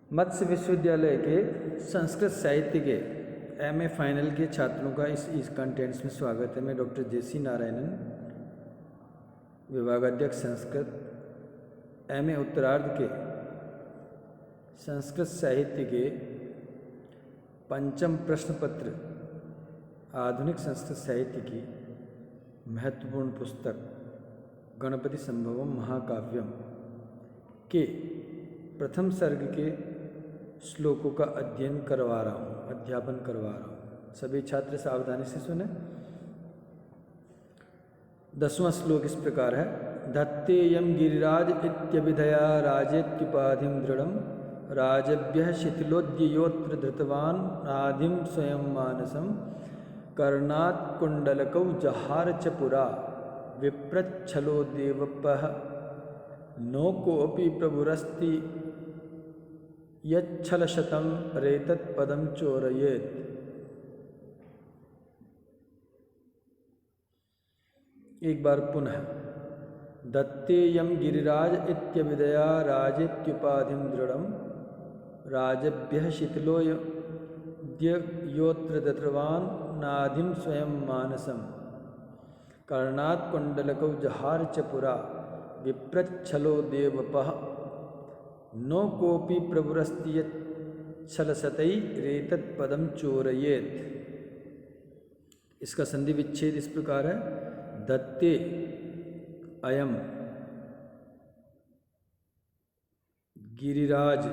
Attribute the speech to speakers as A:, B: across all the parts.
A: मत्स्य विश्वविद्यालय के संस्कृत साहित्य के एमए फाइनल के छात्रों का इस कंटेंट्स में स्वागत है। मैं डॉक्टर जेसी नारायणन, विभागाध्यक्ष संस्कृत, एमए उत्तरार्ध के संस्कृत साहित्य के पंचम प्रश्न पत्र आधुनिक संस्कृत साहित्य की महत्वपूर्ण पुस्तक गणपति संभवम महाकाव्यम के प्रथम सर्ग के श्लोकों का अध्ययन करवा रहा हूँ, अध्यापन करवा रहा हूँ। सभी छात्र सावधानी से सुने। 10वां श्लोक इस प्रकार है। धत्तेयं गिरिराज इत्यभिधया राजेत्युपाधिं दृढ़ं राजभ्यः शिथिलोद्ययोत्र धृतवान् आधिं स्वयं मानसं कर्णात् कुण्डलकौ जहार च पुरा विप्रच्छलो देवपः नो कोऽपि प्रभुरस्ति यच्छलशतं रेतत्पदं चोरयेत्। एक बार पुनः। दत्तेयं गिरिराज इत्यभिधया राजेत्युपाधिं दृढ़ं राजभ्यः शिथिलोद्ययोत्र धृतवान् नाधिं स्वयं मानसं कर्णात् कुण्डलकौ जहार च पुरा विप्रच्छलो देवपः नो कोऽपि प्रभुरस्ति यच्छलशतै रेतत्पदं चोरयेत्। इसका संधि विच्छेद इस प्रकार है। दत्ते अयम गिरिराज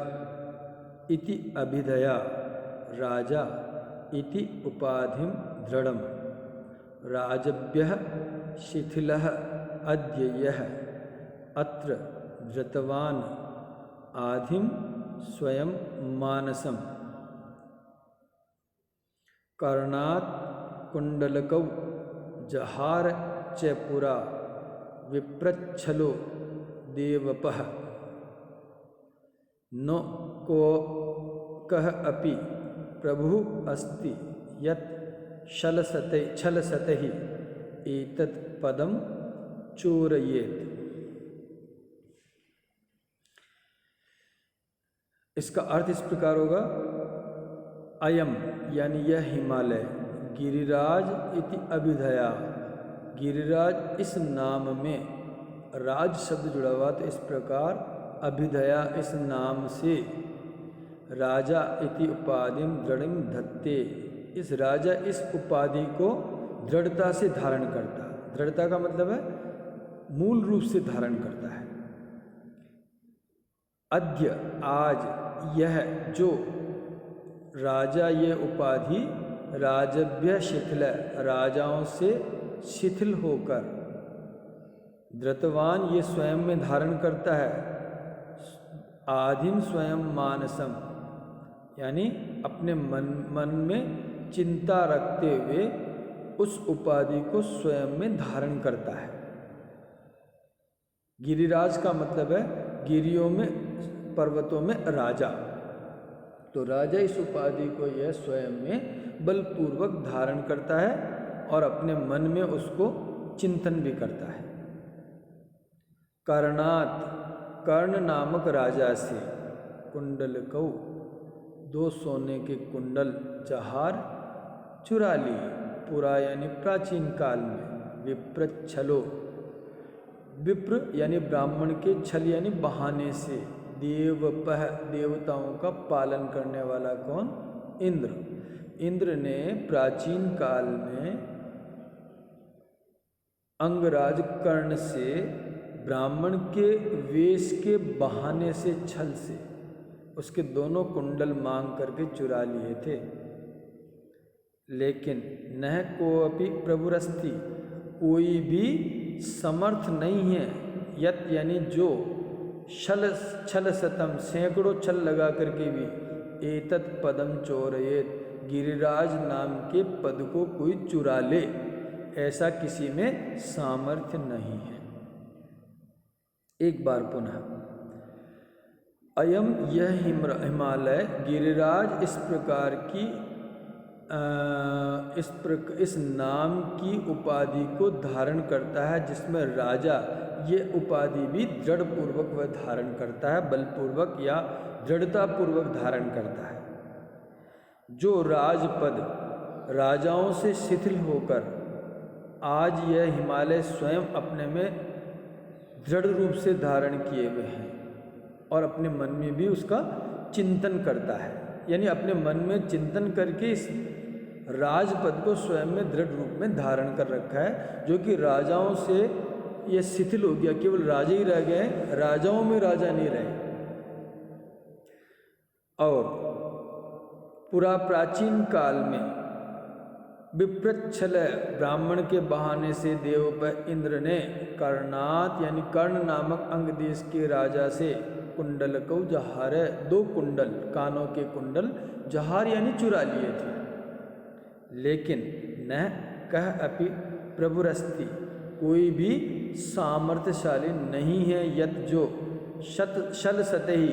A: इति अभिधया राजा इति उपाधिं दृढ़ं राजभ्यः शिथिलः अद्ययः अत्र धृतवान् आधिं स्वयं मानसं कर्णात् कुण्डलकौ जहार च पुरा विप्रच्छलो देवपः न को कः अपि प्रभुः अस्ति यत् छलसतैः एतत् पदं चोरयेत्। इसका अर्थ इस प्रकार होगा। अयम यानी यह हिमालय, गिरिराज इति अभिधया, गिरिराज इस नाम में राज शब्द जुड़ा हुआ, तो इस प्रकार अभिधया इस नाम से राजा इति उपाधिं दृढ़ं धत्ते, इस राजा इस उपाधि को दृढ़ता से धारण करता। दृढ़ता का मतलब है मूल रूप से धारण करता है। अद्य आज यह जो राजा ये उपाधि राजभ्य शिथिल, राजाओं से शिथिल होकर, धृतवान ये स्वयं में धारण करता है, आधिम स्वयं मानसम यानी अपने मन में चिंता रखते हुए उस उपाधि को स्वयं में धारण करता है। गिरिराज का मतलब है गिरियों में, पर्वतों में राजा। तो राजा इस उपाधि को यह स्वयं में बलपूर्वक धारण करता है और अपने मन में उसको चिंतन भी करता है। कर्णात, कर्ण नामक राजा से, कुंडलकौ, 2 सोने के कुंडल, जहार चुरा लिए, पुरा यानी प्राचीन काल में, विप्रच्छलो, विप्र यानी ब्राह्मण के छल यानी बहाने से, देवपह देवताओं का पालन करने वाला कौन? इंद्र। इंद्र ने प्राचीन काल में अंगराज कर्ण से ब्राह्मण के वेश के बहाने से, छल से उसके 2 कुंडल मांग करके चुरा लिए थे। लेकिन नह कोऽपि प्रभुरस्ति, कोई भी समर्थ नहीं है, यत यानी जो, छल शतम सैकड़ों छल लगा करके भी, एतत् पदम चोरयेत गिरिराज नाम के पद को कोई चुरा ले, ऐसा किसी में सामर्थ्य नहीं है। एक बार पुनः। अयम यह हिमालय, गिरिराज इस प्रकार की इस नाम की उपाधि को धारण करता है जिसमें राजा ये उपाधि भी दृढ़ पूर्वक वह धारण करता है, बलपूर्वक या दृढ़ता पूर्वक धारण करता है। जो राजपद राजाओं से शिथिल होकर आज यह हिमालय स्वयं अपने में दृढ़ रूप से धारण किए हुए हैं और अपने मन में भी उसका चिंतन करता है, यानी अपने मन में चिंतन करके इस राजपद को स्वयं में दृढ़ रूप में धारण कर रखा है, जो कि राजाओं से ये शिथिल हो गया, केवल राजा ही रह गए, राजाओं में राजा नहीं रहे। और पूरा प्राचीन काल में विप्रच्छल ब्राह्मण के बहाने से देव पर इंद्र ने कर्णात यानी कर्ण नामक अंग देश के राजा से कुंडल को जहार 2 कुंडल कानों के कुंडल जहार यानी चुरा लिए थे। लेकिन न कह अपि प्रभुरस्ति कोई भी सामर्थ्यशाली नहीं है यत जो शल सतही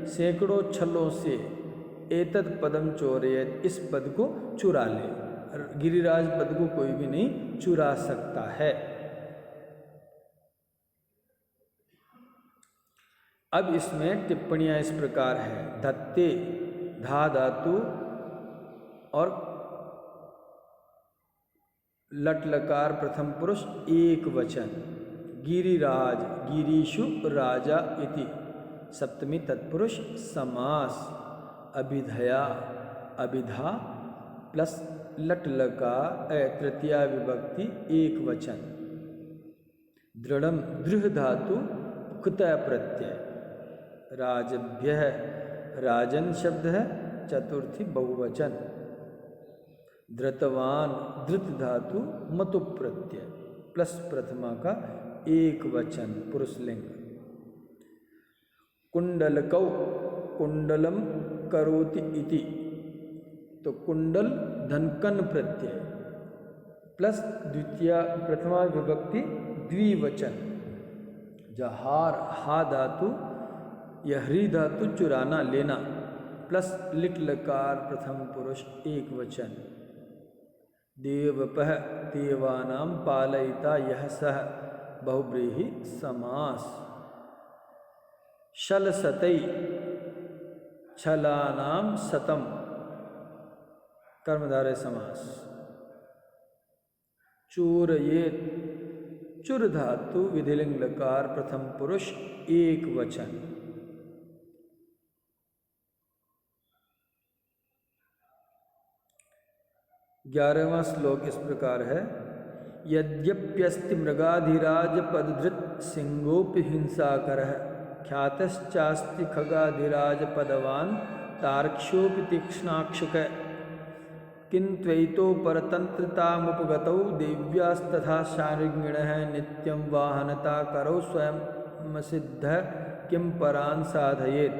A: सैकड़ों छलों से एतद पदम चोरयत इस पद को चुरा ले। गिरिराज पद को कोई भी नहीं चुरा सकता है। अब इसमें टिप्पणियां इस प्रकार है। धत्ते धा धातु और लट लकार प्रथम पुरुष एक वचन। गिरिराज गिरीशु राजा इति सप्तमी तत्पुरुष समास। अभिधया अभिधा प्लस लट लकार तृतीया विभक्ति एक वचन। दृढ़म दृढ़ धातु कुतः प्रत्यय। राजभ्य राजन शब्द है चतुर्थी बहुवचन। धृतवान धृत धातु मतु प्रत्यय प्लस प्रथमा का एक वचन पुरुषलिंग। कुंडलकौ कुंडलम करोति इति तो कुंडल धनकन प्रत्यय प्लस द्वितीय प्रथमा विभक्ति द्विवचन। जहार हा धातु यह ह्री धातु चुराना लेना प्लस लिट लकार प्रथम पुरुष एक वचन। देवपः देवानां पालयिता यह सह बहुव्रीहि समास। शल सतई छलानां सतम कर्मधारय समास। चोरयेत चुर धातु विधिलिंग लकार प्रथम पुरुष एक वचन। ग्यारहवां श्लोक इस प्रकार है। यद्यप्यस्ति मृगाधिराज पदधृत सिंहोपि हिंसाकरः ख्यातश्चास्ति खगाधिराज पदवान तार्क्ष्योपि तीक्ष्णाक्षकः किन्त्वैतो परतंत्रतामुपगतौ देव्यास्तथा शार्ङ्गिणः नित्यं वाहनता करौ स्वयं सिद्धः किं परान् साधयेत्।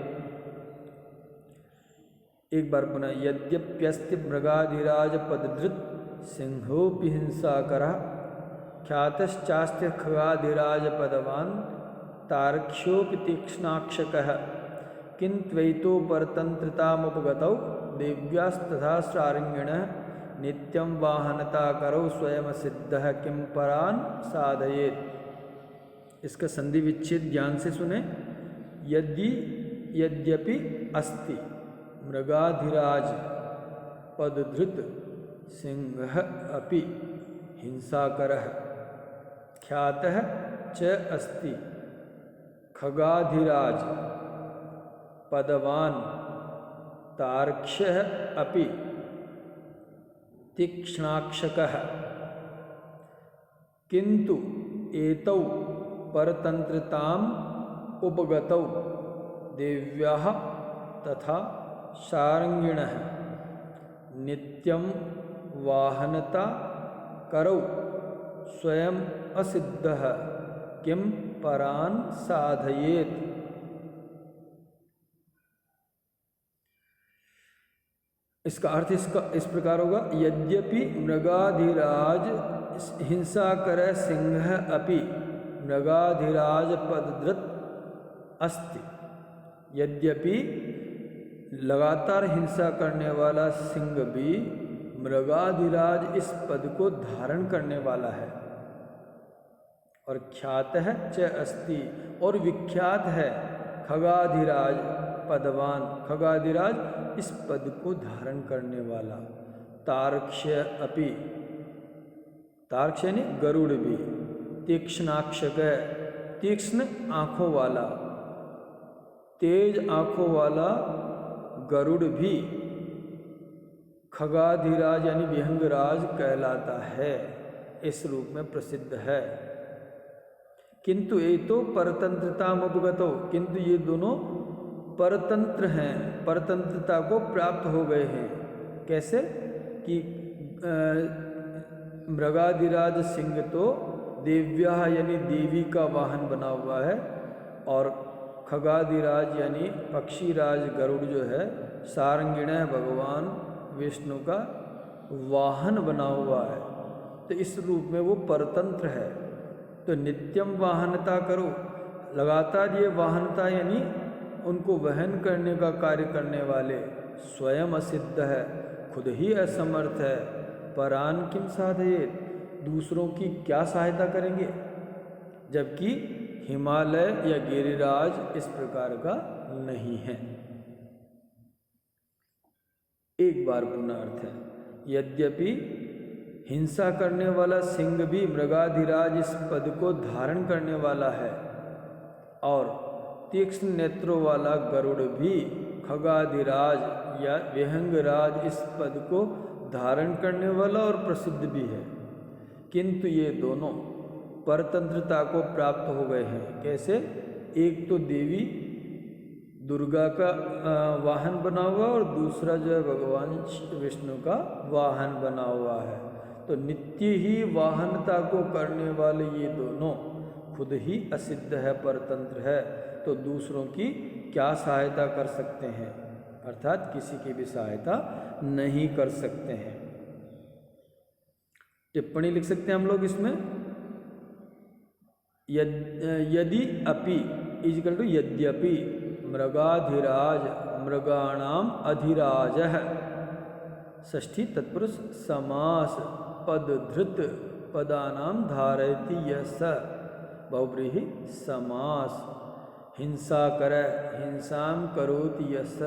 A: एक बार पुनः। यद्यप्यस्ति मृगाधिराज पदधृत सिंहोपि हिंसाकरः ख्यातश्चास्ति खगाधिराज पदवान तार्क्ष्योपि तीक्ष्णाक्षकः किन्त्वैतो परतंत्रतामुपगतौ देव्यास्तथा शार्ङ्गिणः नित्यं वाहनता करौ स्वयं सिद्धः किं परान् साधयेत्। इसका संधि विच्छेद ध्यान से सुने। यद्यपि अस्ति मृगाधिराज पदधृत सिंह अपि हिंसाकरः ख्यातः च अस्ति खगाधिराज पदवान तार्क्ष्यः अपि तीक्ष्णाक्षकः किंतु एतौ परतंत्रताम् उपगतौ देव्याः तथा शार्ङ्गिणः नित्यं वाहनता करौ स्वयं असिद्धः किं परान् साधयेत्। इसका अर्थ इस प्रकार होगा। यद्यपि मृगाधिराज हिंसाकर सिंह अपि मृगाधिराज पदधृत अस्ति। यद्यपि लगातार हिंसा करने वाला सिंह भी मृगाधिराज इस पद को धारण करने वाला है, और ख्यातः च अस्ति, और विख्यात है खगाधिराज पदवान, खगाधिराज इस पद को धारण करने वाला। तार्क्ष्य अपि, तार्क्ष्य यानी गरुड़ भी, तीक्ष्णाक्षक, तीक्ष्ण आँखों वाला, तेज आँखों वाला गरुड़ भी खगाधिराज यानी विहंगराज कहलाता है, इस रूप में प्रसिद्ध है। किंतु ये तो परतंत्रता मुपगतो, किंतु ये दोनों परतंत्र हैं, परतंत्रता को प्राप्त हो गए हैं। कैसे कि मृगाधिराज सिंह तो देव्या यानी देवी का वाहन बना हुआ है, और खगाधिराज यानी पक्षीराज गरुड़ जो है सारंगिण भगवान विष्णु का वाहन बना हुआ है, तो इस रूप में वो परतंत्र है। तो नित्यम वाहनता करो, लगातार ये वाहनता यानी उनको वहन करने का कार्य करने वाले स्वयं असिद्ध है, खुद ही असमर्थ है। परान किम साधयेत, दूसरों की क्या सहायता करेंगे, जबकि हिमालय या गिरिराज इस प्रकार का नहीं है। एक बार पुनः अर्थ है, यद्यपि हिंसा करने वाला सिंह भी मृगाधिराज इस पद को धारण करने वाला है, और तीक्ष्ण नेत्रों वाला गरुड़ भी खगाधिराज या विहंगराज इस पद को धारण करने वाला और प्रसिद्ध भी है, किंतु ये दोनों परतंत्रता को प्राप्त हो गए हैं। कैसे? एक तो देवी दुर्गा का वाहन बना हुआ, और दूसरा जो है भगवान विष्णु का वाहन बना हुआ है। तो नित्य ही वाहनता को करने वाले ये दोनों खुद ही असिद्ध है, परतंत्र है, तो दूसरों की क्या सहायता कर सकते हैं, अर्थात किसी की भी सहायता नहीं कर सकते हैं। टिप्पणी लिख सकते हैं हम लोग इसमें, यदि अपि इक्वल टू यद्यपि मृगाधिराज मृगाणाम अधिराजः, षष्ठी तत्पुरुष समास पदधृत पदानाम धारयति यस, बहुब्रीहि समास हिंसा कर हिंसाम करोति यस,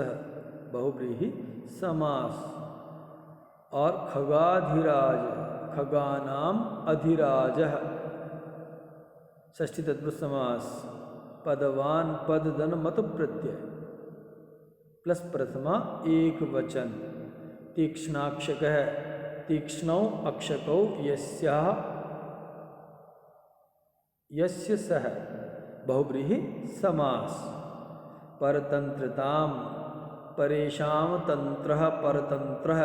A: बहुब्रीहि समास। और खगाधिराज खगानाम अधिराजः, षष्ठी तत्पुरुष समास पदवान पदधन मत प्रत्यय प्लस प्रथमा एक वचन, तीक्ष्णाक्षक है तीक्ष्णौ अक्षकौ यस्याः यस्य सह, बहुब्रीहि समास। परतंत्रताम परेशाम तंत्रः परतंत्रः,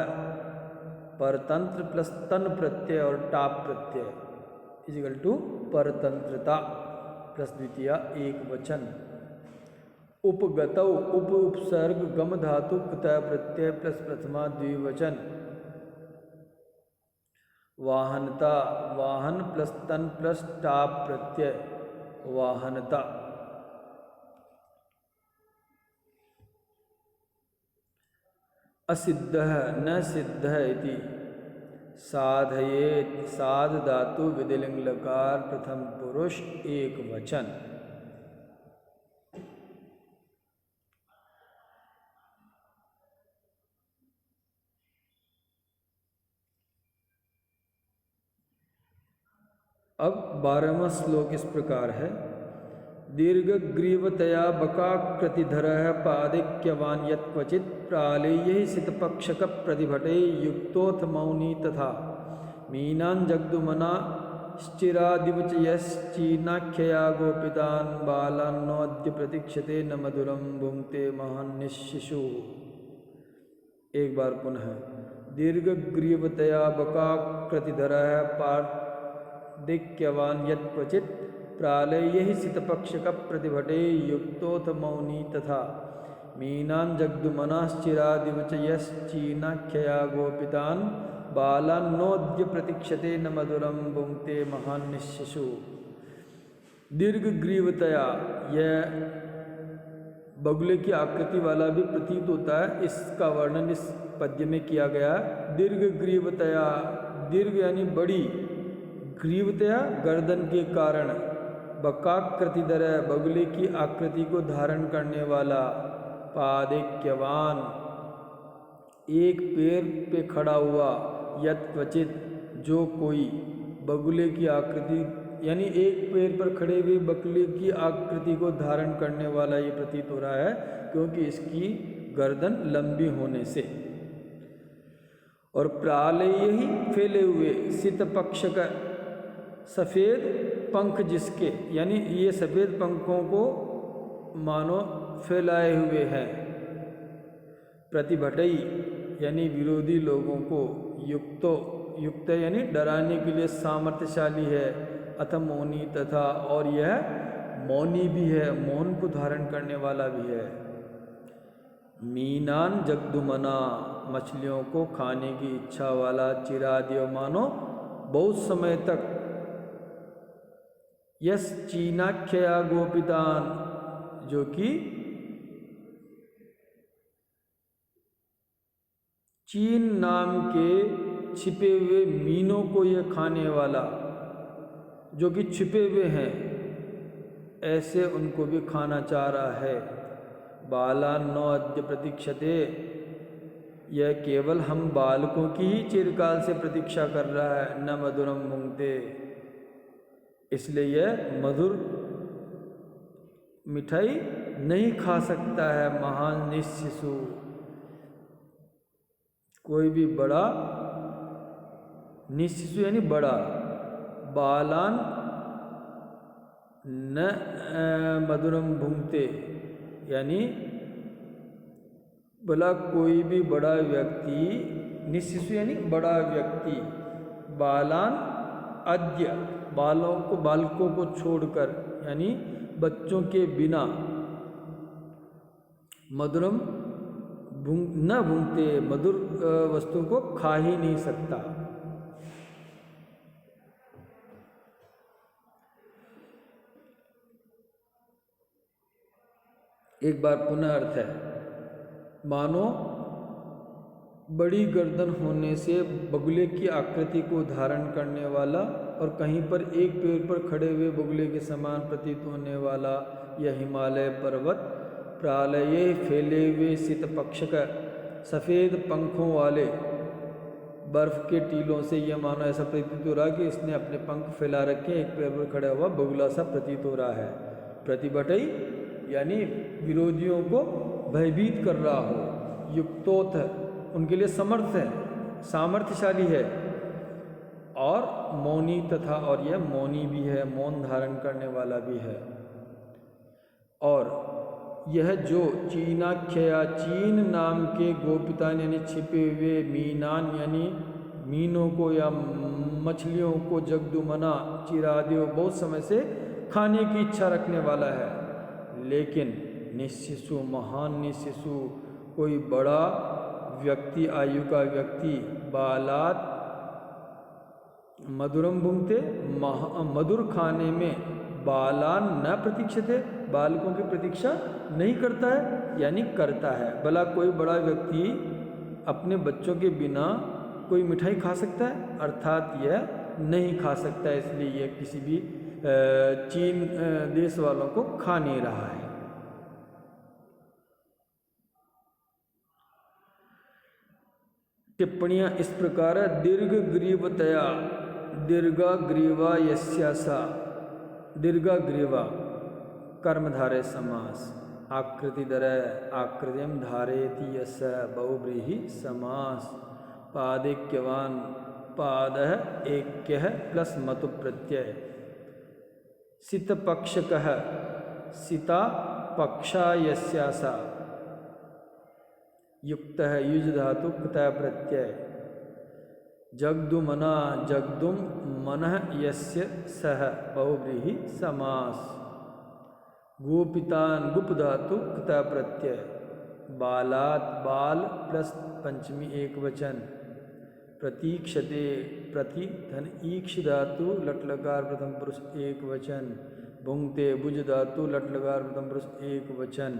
A: परतंत्र प्लस तन प्रत्यय और top Pratyaya is equal to परतंत्रता plus द्वितीया एक वचन। उपगतौ उप उपसर्ग गम धातु कृतय प्रत्यय प्लस प्रथमा द्विवचन। वाहनता वाहन प्लस तन प्लस टाप प्रत्यय वाहनता। असिद्ध न सिद्ध इति साधयेत, साध धातु विधिलिंग लकार प्रथम पुरुष एक वचन। अब 12वां श्लोक इस प्रकार है। दीर्घग्रीवतया बकाकृतिधरः पादिक्यवान् यत्क्वचित् प्रालेयैः सितपक्षक प्रतिभटे युक्तोऽथ मौनी तथा मीनान् जग्दुमना श्चिरादिवचयश्चीनाख्यया गोपितान् बालान्नोऽद्य प्रतीक्षते न मधुरं भुङ्क्ते महान्निशिशुः। एक बार पुनः। दीर्घग्रीवतया बकाकृतिधरः पादिक्यवान् यत्क्वचित् प्रालेयैः सितपक्षक प्रतिभटे युक्तोऽथ मौनी तथा मीनान् जग्दुमनाश्चिरादिवचयश्चीनाख्यया गोपितान् बालान्नोऽद्य प्रतीक्षते न मधुरं भुङ्क्ते महान्निशिशुः। दीर्घग्रीवतया, यह बगुले की आकृति वाला भी प्रतीत होता है, इसका वर्णन इस पद्य में किया गया है। दीर्घग्रीवतया, दीर्घ यानी बड़ी, ग्रीवतया गर्दन के कारण, बकाकृतिधर बगुले की आकृति को धारण करने वाला, पादैक्यवान एक पैर पे खड़ा हुआ, यत क्वचित जो कोई, बगुले की आकृति यानी एक पैर पर खड़े हुए बगुले की आकृति को धारण करने वाला ये प्रतीत हो रहा है, क्योंकि इसकी गर्दन लंबी होने से। और प्रालय ही फैले हुए सित पक्ष का सफ़ेद पंख जिसके, यानी ये सफ़ेद पंखों को मानो फैलाए हुए हैं, प्रतिभटई यानी विरोधी लोगों को, युक्त यानी डराने के लिए सामर्थ्यशाली है, अथ मौनी तथा और यह मौनी भी है, मौन को धारण करने वाला भी है। मीनान जगदुमना मछलियों को खाने की इच्छा वाला, चिरादियो मानो बहुत समय तक, यस चीनाख्या गोपितान जो कि चीन नाम के छिपे हुए मीनों को यह खाने वाला, जो कि छिपे हुए हैं, ऐसे उनको भी खाना चाह रहा है। बालान नो अद्य प्रतीक्षते, यह केवल हम बालकों की ही चिरकाल से प्रतीक्षा कर रहा है, न मधुरम भुंगते, इसलिए यह मधुर मिठाई नहीं खा सकता है। महान निशिशु कोई भी बड़ा, निशिशु यानी बड़ा, बालान न मधुरम भुंगते यानी भला कोई भी बड़ा व्यक्ति, निशिशु यानी बड़ा व्यक्ति, बालान अद्य बालकों को छोड़कर यानी बच्चों के बिना, मधुरम न भुंगते मधुर वस्तु को खा ही नहीं सकता। एक बार पुनः अर्थ है, मानो बड़ी गर्दन होने से बगुले की आकृति को धारण करने वाला और कहीं पर एक पैर पर खड़े हुए बगुले के समान प्रतीत होने वाला यह हिमालय पर्वत, प्रालये फैले हुए शीत पक्ष का सफ़ेद पंखों वाले बर्फ के टीलों से यह मानो ऐसा प्रतीत हो रहा है कि इसने अपने पंख फैला रखे, एक पैर पर खड़ा हुआ बगुला सा प्रतीत हो रहा है। प्रतिभटई यानी विरोधियों को भयभीत कर रहा हो, युक्तोथ उनके लिए समर्थ है, सामर्थ्यशाली है, और मौनी तथा और यह मौनी भी है, मौन धारण करने वाला भी है। और यह जो चीनाख्या चीन नाम के गोपितान यानी छिपे हुए, मीनान यानी मीनों को या मछलियों को, जगदुमना चिरादियों बहुत समय से खाने की इच्छा रखने वाला है। लेकिन निशिशु महान निशिशु कोई बड़ा व्यक्ति, आयु का व्यक्ति, बालात मधुरम भुंगते मधुर खाने में, बालान न प्रतीक्षते बालकों की प्रतीक्षा नहीं करता है यानी करता है। भला कोई बड़ा व्यक्ति अपने बच्चों के बिना कोई मिठाई खा सकता है? अर्थात यह नहीं खा सकता है, इसलिए यह किसी भी चीन देश वालों को खा नहीं रहा है। टिप्पणियाँ इस प्रकार है, दीर्घ ग्रीवतया, दीर्घा ग्रीवा यस्यासा, दीर्घा ग्रीवा कर्मधारय समास, आकृतिधर आकृतिम धारयति यस बहुव्रीहि समास, पादैक्यवान पादः ऐक्यः प्लस मतु प्रत्यय, सित पक्षकः सिता पक्षा यस्यासा, युक्त है युज धातु कृतः प्रत्यय, जगदुमना जगदुम मनः यस्य सह बहुव्रीहि समास, गोपितान गुप धातु कृतः प्रत्यय, बालात बाल प्लस पंचमी एक वचन, प्रतीक्षते प्रति धन ईक्ष धातु लट लकार प्रथम पुरुष एक वचन, भुंगते भुज धातु लट लकार प्रथम पुरुष एक वचन।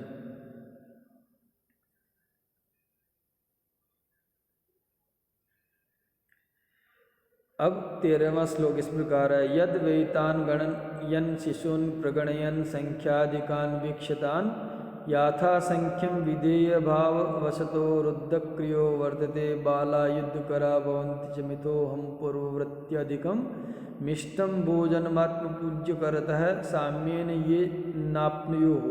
A: अब 13वां श्लोक इस प्रकार है। यद वेतान गणयन शिशून् प्रगणयन संख्यादिकान् वीक्षतान् याथा संख्यम विधेय भाव वसतो रुद्धक्रियो वर्तते बाला युद्धकरा भवन्ति च मिथो हम पूर्ववृत्त्यधिकम मिष्टम भोजनमात्म पूज्य करतः साम्येन ये नाप्नुयुः।